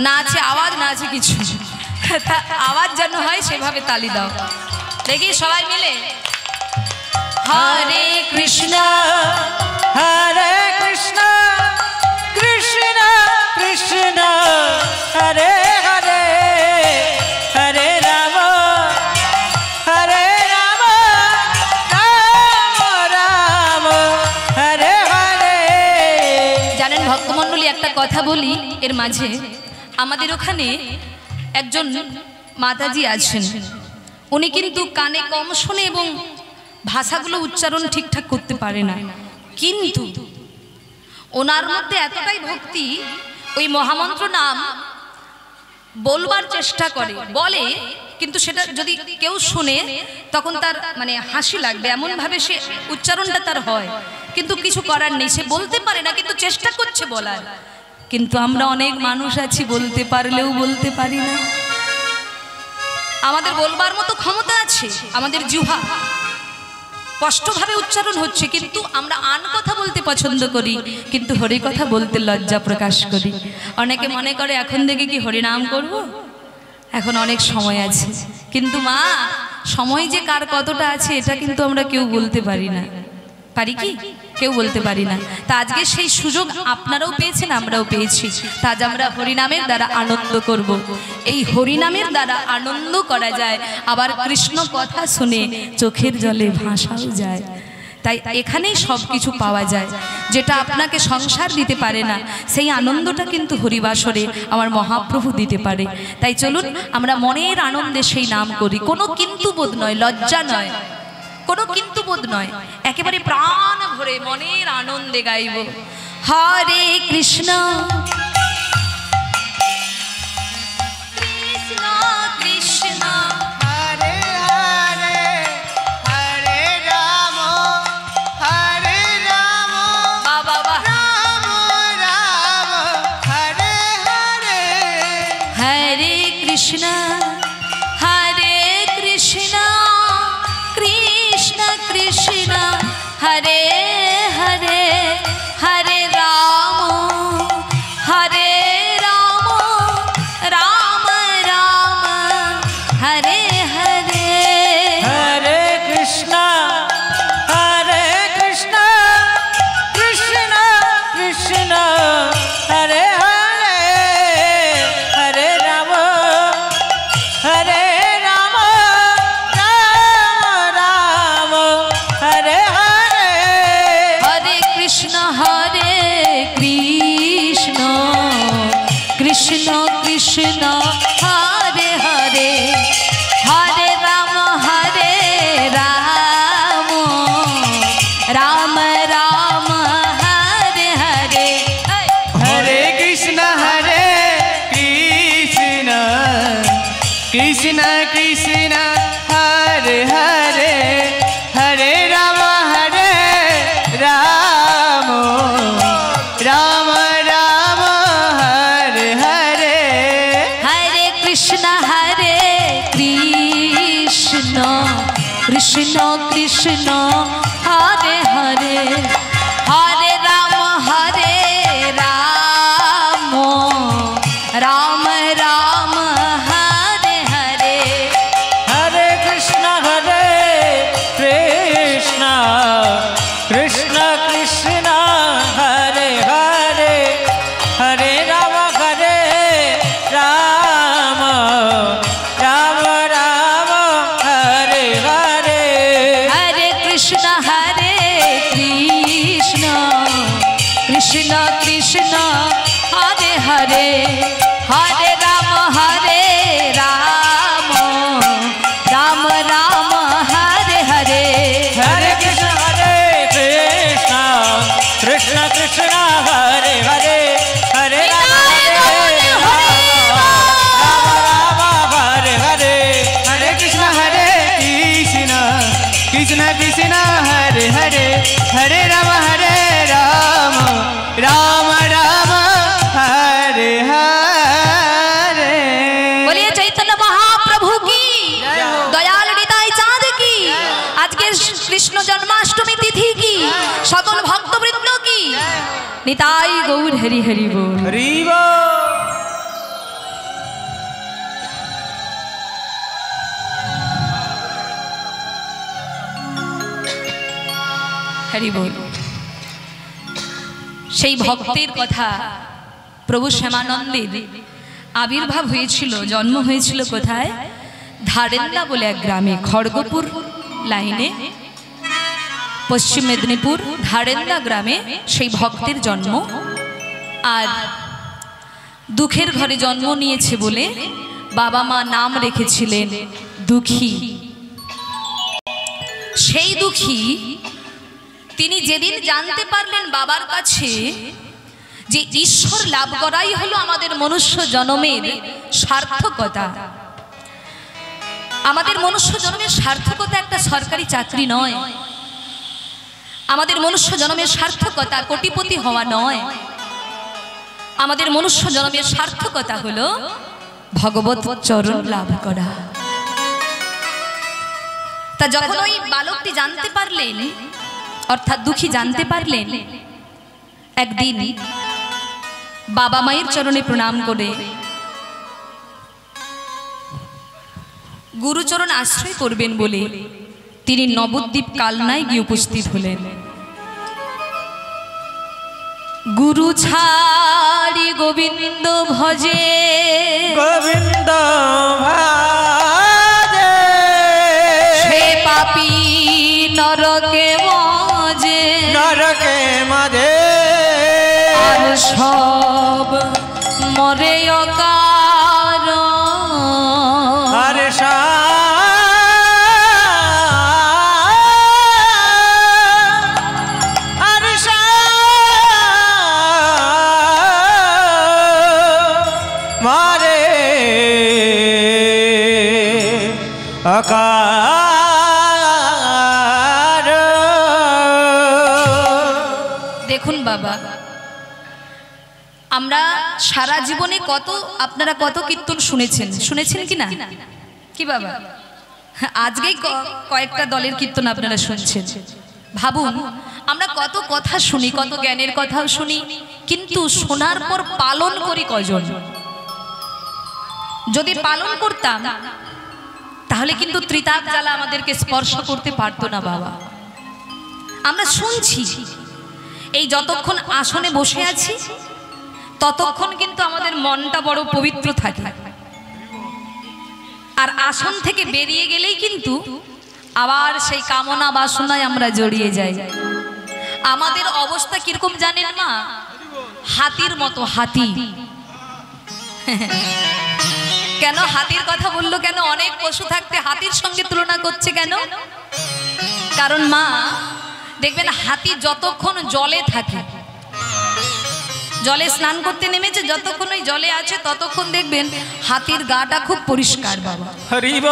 S2: না আছে আওয়াজ না আছে কিছু। আওয়াজ যেন হয় সেভাবে তালি দাও দেখি সবাই মিলে। হরে কৃষ্ণ
S3: হরে কৃষ্ণ কৃষ্ণ কৃষ্ণ হরে হরে হরে রাম রাম রাম হরে হরে।
S2: জানেন ভক্তমণ্ডলী একটা কথা বলি এর মাঝে, আমাদের ওখানে একজন মাতাজি আছেন, উনি কিন্তু কানে কম শোনে এবং ভাষাগুলো উচ্চারণ ঠিকঠাক করতে পারে না, কিন্তু ওনার মধ্যে এতটাই ভক্তি, ওই মহামন্ত্র নাম বলবার চেষ্টা করে, বলে, কিন্তু সেটা যদি কেউ শুনে তখন তার মানে হাসি লাগবে, এমন ভাবে সে উচ্চারণটা তার হয়, কিন্তু কিছু করার নেই, সে বলতে পারে না কিন্তু চেষ্টা করছে বলার। কিন্তু আমরা অনেক মানুষ আছি বলতে পারলেও বলতে পারি না। আমাদের বলবার মতো ক্ষমতা আছে, আমাদের জিহ্বা স্পষ্টভাবে উচ্চারণ হচ্ছে, কিন্তু আমরা আন কথা বলতে পছন্দ করি, কিন্তু হরি কথা বলতে লজ্জা প্রকাশ করি। অনেকে মনে করে এখন থেকে কি হরিনাম করব, এখন অনেক সময় আছে। কিন্তু মা, সময় যে কার কতটা আছে এটা কিন্তু আমরা কেউ বলতে পারি না। পারি কি? কেউ বলতে পারি না। তা আজকে সেই সুযোগ আপনারাও পেয়েছেন, আমরাও পেয়েছি। তা আজ আমরা হরিনামের দ্বারা আনন্দ করব। এই হরিনামের দ্বারা আনন্দ করা যায়, আবার কৃষ্ণ কথা শুনে চোখের জলে ভাসাও যায়। তাই এখানেই সব কিছু পাওয়া যায়। যেটা আপনাকে সংসার দিতে পারে না, সেই আনন্দটা কিন্তু হরিবাসরে আমার মহাপ্রভু দিতে পারে। তাই চলুন আমরা মনের আনন্দে সেই নাম করি। কোনো কিন্তু বোধ নয়, লজ্জা নয়, কোনো কিন্তু বোধ নয়, একেবারে প্রাণ ভরে মনের আনন্দে গাইব হরে কৃষ্ণ কৃষ্ণ কৃষ্ণ
S1: हरे हरे हरे राम
S2: বাবা বাহ
S1: राम राम हरे हरे
S2: हरे कृष्ण कृष्ण कृष्ण हरे हरे हरे राम राम राम हरे हरे।
S3: हरे कृष्ण कृष्ण कृष्ण हरे हरे हरे राम राम राम हरे हरे।
S2: हरे कृष्ण कृष्ण कृष्ण हरे हरे हरे राम राम राम हरे हरे।
S1: हरे कृष्ण कृष्ण कृष्ण हरे हरे हरे राम राम राम राम हरे हरे।
S2: हरे कृष्ण कृष्ण कृष्ण हरे हरे हरे राम राम राम हरे हरे।
S3: हरे कृष्ण कृष्ण कृष्ण हरे हरे हरे राम राम राम हरे हरे।
S2: हरे कृष्ण कृष्ण कृष्ण हरे हरे हरे राम राम राम हरे हरे।
S3: हरे कृष्ण कृष्ण कृष्ण हरे हरे हरे राम हरे हरे।
S1: हरे कृष्ण कृष्ण कृष्ण हरे हरे हरे राम राम राम हरे हरे।
S2: बोलिए चैतन्य महाप्रभु की, दयाल निताई चाँद की, आज के कृष्ण जन्माष्टमी तिथि की, सकल भक्तवृंद की निताई गौर हरि हरि बोल।
S1: हरि बोल।
S2: হরি বল। সেই ভক্তের কথা, প্রভু শ্যামানন্দের আবির্ভাব হয়েছিল, জন্ম হয়েছিল কোথায়? ধারেন্দা বলে এক গ্রামে, খড়গপুর লাইনে, পশ্চিম মেদিনীপুর ধারেন্দা গ্রামে সেই ভক্তের জন্ম। আর দুঃখের ঘরে জন্ম নিয়েছে বলে বাবা মা নাম রেখেছিলেন দুঃখী। সেই দুঃখী তিনি যেদিন জানতে পারলেন বাবার কাছে যে ঈশ্বর লাভ করাই হলো আমাদের মনুষ্য জন্মের সার্থকতা। আমাদের মনুষ্য জন্মের সার্থকতা একটা সরকারি চাকরি নয়, আমাদের মনুষ্য জন্মের সার্থকতা কোটিপতি হওয়া নয়, আমাদের মনুষ্য জন্মের সার্থকতা হলো ভগবত চরণ লাভ করা। তা তা যখন ওই বালকটি জানতে পারলেন, অর্থাৎ দুঃখী জানতে পারলেন, একদিন বাবা মায়ের চরণে প্রণাম করে গুরুচরণ আশ্রয় করবেন বলে তিনি নবদ্বীপ কালনায় গিয়ে উপস্থিত হলেন। গুরু ছাড়ি গোবিন্দ ভজে,
S3: গোবিন্দ ভাজে,
S2: সে পাপী নরকে মজে,
S3: নরকে মাঝে
S2: আর সব মরে অকার,
S3: আর মারে আকার।
S2: দেখুন বাবা, আমরা সারা জীবনে আপনারা কত কীর্তন শুনেছেন কি না? কি বাবা, আজকেই কয়েকটা দলের কীর্তন আপনারা শুনছেন। ভাবুন, আমরা কত কথা শুনি, কত জ্ঞানের কথাও শুনি, কিন্তু শোনার পর পালন করি কজন? যদি পালন করতাম তাহলে কিন্তু ত্রিতাপ জ্বালা আমাদেরকে স্পর্শ করতে পারতো না বাবা। আমরা শুনছি, এই যতক্ষণ আসনে বসে আছি ততক্ষণ কিন্তু আমাদের মনটা বড় পবিত্র থাকে, আর আসন থেকে বেরিয়ে গেলেই কিন্তু আবার সেই কামনা বাসনায় আমরা জড়িয়ে যাই। আমাদের অবস্থা কিরকম জানেন মা? হাতির মতো। হাতি কেন হাতির কথা বললো? কেন অনেক পশু থাকতে হাতির সঙ্গে তুলনা করছে কেন? কারণ মা দেখবেন, হাতি যতক্ষণ জলে থাকে, জলে স্নান করতে নেমেছে, যতক্ষণ ওই জলে আছে ততক্ষণ দেখবেন হাতির গাটা খুব পরিষ্কার বাবা।
S3: হরিব।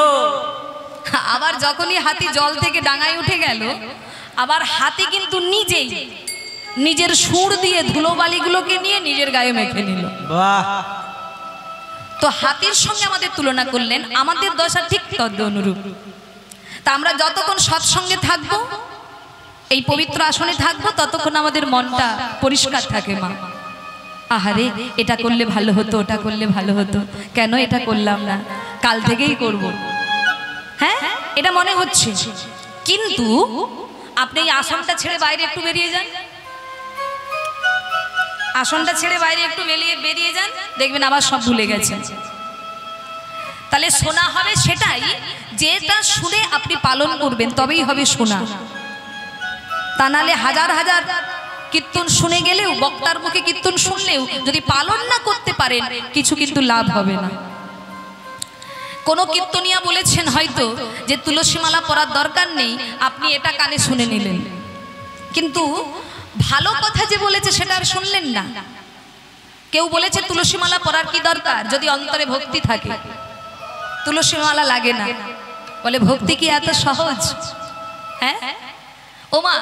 S2: আবার যখনই হাতি জল থেকে ডাঙায় উঠে গেল, আবার হাতি কিন্তু নিজেই নিজের সুর দিয়ে ধুলোবালিগুলোকে নিয়ে নিজের গায়ে মেখে নিল।
S3: বাহ।
S2: তো হাতির সঙ্গে আমাদের তুলনা করলেন, আমাদের দশা ঠিক তদ অনুরূপ। তা আমরা যতক্ষণ সৎসঙ্গে থাকবো, এই পবিত্র আসনে থাকবো, ততক্ষণ আমাদের মনটা পরিষ্কার থাকে মা। আহারে, এটা করলে ভালো হতো, ওটা করলে ভালো হতো, কেন এটা করলাম না, কাল থেকেই করব, হ্যাঁ এটা মনে হচ্ছে। কিন্তু আপনি এই আসনটা ছেড়ে বাইরে একটু বেরিয়ে যান, আসনটা ছেড়ে বাইরে একটু বেরিয়ে যান, দেখবেন আবার সব ভুলে গেছেন। তাহলে শোনা হবে সেটাই, যেটা শুনে আপনি পালন করবেন তবেই হবে শোনা। তা নাহলে হাজার হাজার কীর্তন শুনে গেলেও, বক্তার মুখে কীর্তন শুনলেও যদি পালন না করতে পারেন, কিছু কিন্তু লাভ হবে না। কোনো কীর্তনিয়া বলেছেন হয়তো যে তুলসীমালা পরার দরকার নেই, আপনি এটা কানে শুনে নিলেন, কিন্তু ভালো কথা যে বলেছে সেটা আর শুনলেন না। কেউ বলেছে তুলসীমালা পরার কি দরকার যদি অন্তরে ভক্তি থাকে, তুলসীমালা লাগে না, বলে ভক্তি কি এত সহজ? হ্যাঁ ও মা,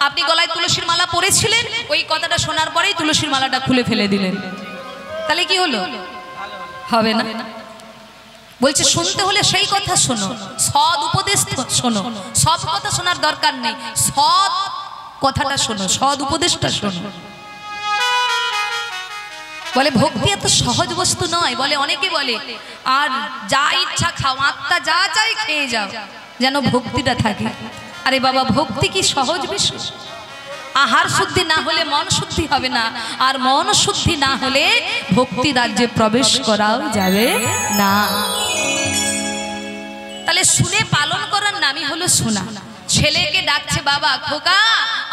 S2: আপনি গলায় তুলসীর মালা পরেছিলেন, ওই কথাটা শোনার পরেই তুলসীর মালাটা খুলে ফেলে দিলেন, তাহলে কি হলো? হবে না। বলছে শুনতে হলে সেই কথা শোনো, সৎ উপদেশ শোনো, সব কথা শোনার দরকার নেই, সৎ কথাটা শোনো, সৎ উপদেশটা শোনো। বলে ভক্তি এত সহজ বস্তু নয়। বলে অনেকে বলে আর যা ইচ্ছা খাও, আত্মা যা চাই খেয়ে যাও, যেন ভক্তিটা থাকে। আরে বাবা, ভক্তি কি সহজ বিষয়? আহার শুদ্ধি না হলে মন শুদ্ধি হবে না, আর মন শুদ্ধি না হলে ভক্তি রাজ্যে প্রবেশ করাও যাবে না। তাহলে শুনে পালন করার নামই হলো শোনা। ছেলেকে ডাকছে, বাবা খোকা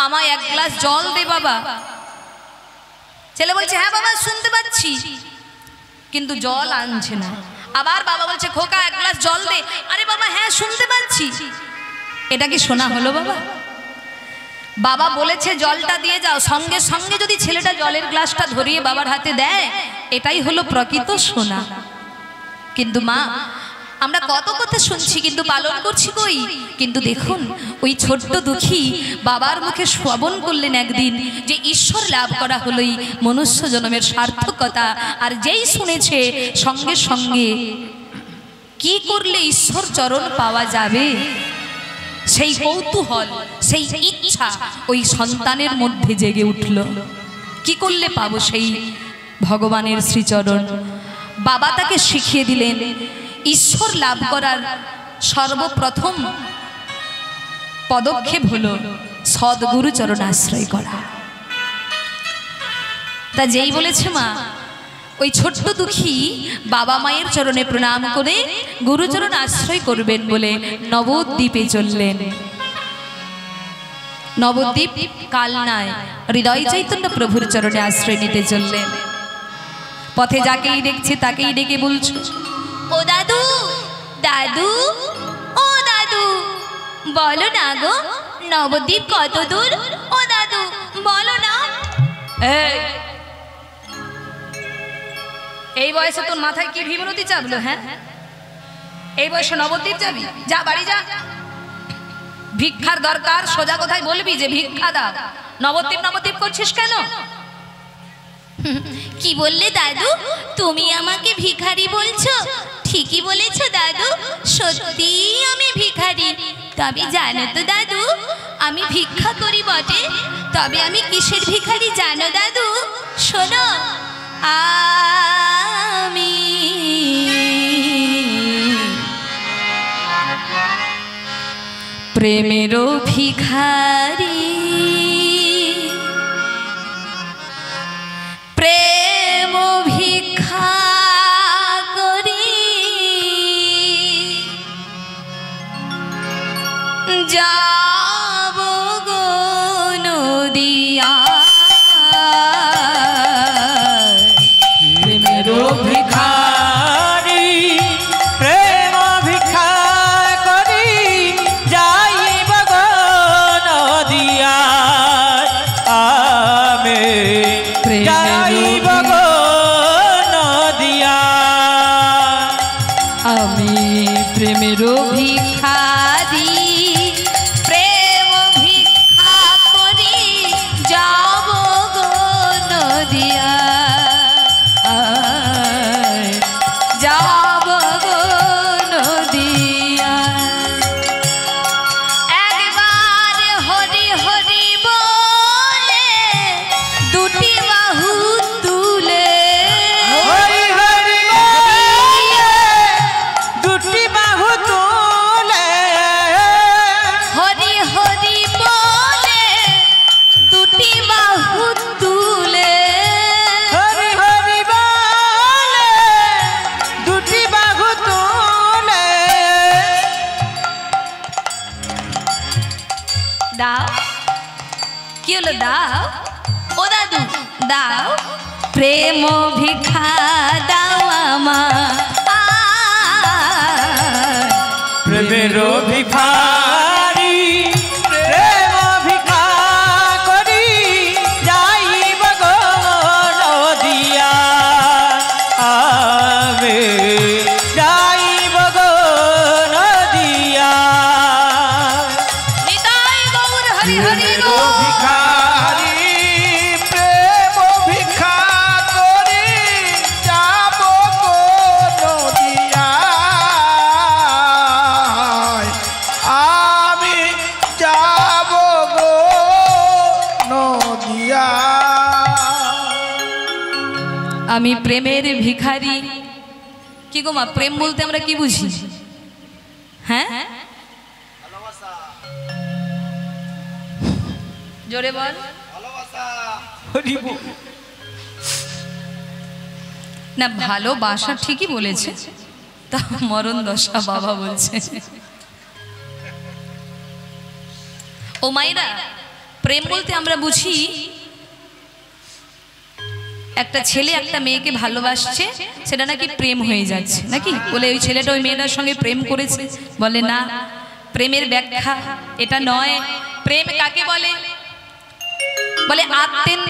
S2: আমায় এক গ্লাস জল দে বাবা। ছেলে বলছে হ্যাঁ বাবা শুনতে পাচ্ছি, কিন্তু জল আনছে না। আবার বাবা বলছে খোকা এক গ্লাস জল দে, আরে বাবা হ্যাঁ শুনতে পাচ্ছি। এটা কি শোনা হলো বাবা? বাবা বলেছে জলটা দিয়ে যাও, সঙ্গে সঙ্গে যদি ছেলেটা জলের গ্লাসটা ধরিয়ে বাবার হাতে দেয়, এটাই হলো প্রকৃত শোনা। কিন্তু মা, আমরা কত কথা শুনছি কিন্তু পালন করছি কই? কিন্তু দেখুন, ওই ছোট্ট দুঃখী বাবার মুখে শ্রবণ করলেন একদিন যে ঈশ্বর লাভ করা হলোই মনুষ্য জন্মের সার্থকতা। আর যেই শুনেছে সঙ্গে সঙ্গে কি করলে ঈশ্বর চরণ পাওয়া যাবে, সেই কৌতূহল, সেই ইচ্ছা ওই সন্তানের মধ্যে জেগে উঠল। কি করলে পাবো সেই ভগবানের শ্রীচরণ? বাবা তাকে শিখিয়ে দিলেন ঈশ্বর লাভ করার সর্বপ্রথম পদক্ষেপ হলো সদ্গুরু চরণ আশ্রয় করা। তা যেই বলেছে মা, ওই ছোট্ট দুঃখী বাবা মায়ের চরণে প্রণাম করে গুরুচরণ আশ্রয় করবেন বলে নবদ্বীপে চললেন। নবদ্বীপ কালনায় হৃদয় চৈতন্য প্রভুর চরণে আশ্রয় নিতে চললেন। পথে যাকেই দেখছে তাকেই ডেকে বলছে, ও দাদু, দাদু, ও দাদু, বলো না গো নবদ্বীপ কত দূর? ও দাদু বলো না। এই বয়সে তোর মাথায় কি বিমরতি চাপলো? হ্যাঁ, এই বয়সে নবদ্বীপ যাবি? যা বাড়ি যা। ভিক্ষার দরকার, সোজা কথায় বলবি যে ভিক্ষা দাও। নবদ্বীপ নবদ্বীপ করছিস কেন? কি বললে দাদু? তুমি আমাকে ভিখারি বলছো? ঠিকই বলেছো দাদু, সত্যি আমি ভিখারি। তবে জানো তো দাদু, আমি ভিক্ষা করি বটে, তবে আমি কিসের ভিখারি জানো দাদু? শোনো, আমি প্রেমেরও ভিখারি, প্রেম ভিক্ষা করি যাব গো নদিয়া।
S3: প্রেমেরও ভিখারি, প্রেম ভিক্ষা করি যাইব গো নদিয়া। আমি যাইব গো নদিয়া।
S2: আমি প্রেমেরও ভিখারি, প্রেম ভিক্ষা করি যাব গো নদিয়া। যাব গো নদিয়া। একবার হরি হরি বলে দুটি বাহু তুলে,
S3: হরি হরি বলে দুটি বাহু তুলে,
S2: হরি হরি বলে দুটি বাহু তুলে,
S3: হরি হরি বলে দুটি বাহু তুলে।
S2: দাও। কি হলো? দাও। ও দাদু দাও, প্রেম ভিক্ষা দাও আমার।
S3: প্রেমেরও ভিখারি, প্রেম ভিক্ষা করি যাইব গো নদিয়া। আমি যাইব গো নদিয়া।
S2: নিতাই গৌর হরি হরি গো।
S4: ভিখারি, প্রেম ভিক্ষা করি যাব গো নদিয়ায়। আমি যাব গো নদিয়ায়।
S2: আমি প্রেমের ভিখারি। কি গো মা, প্রেম বলতে আমরা কি বুঝি? হ্যাঁ, জোরে বল।
S3: হরি বল।
S2: না, ভালোবাসা ঠিকই বলেছে, তা মরণ দশা বাবা বলছে। ও মায়েরা, প্রেম বলতে আমরা বুঝি একটা ছেলে একটা মেয়েকে ভালোবাসছে, সেটা নাকি প্রেম হয়ে যাচ্ছে, নাকি বলে ওই ছেলেটা ওই মেয়েটার সঙ্গে প্রেম করেছে। বলে না, প্রেমের ব্যাখ্যা এটা নয়। প্রেম কাকে বলে? বলে আত্মেন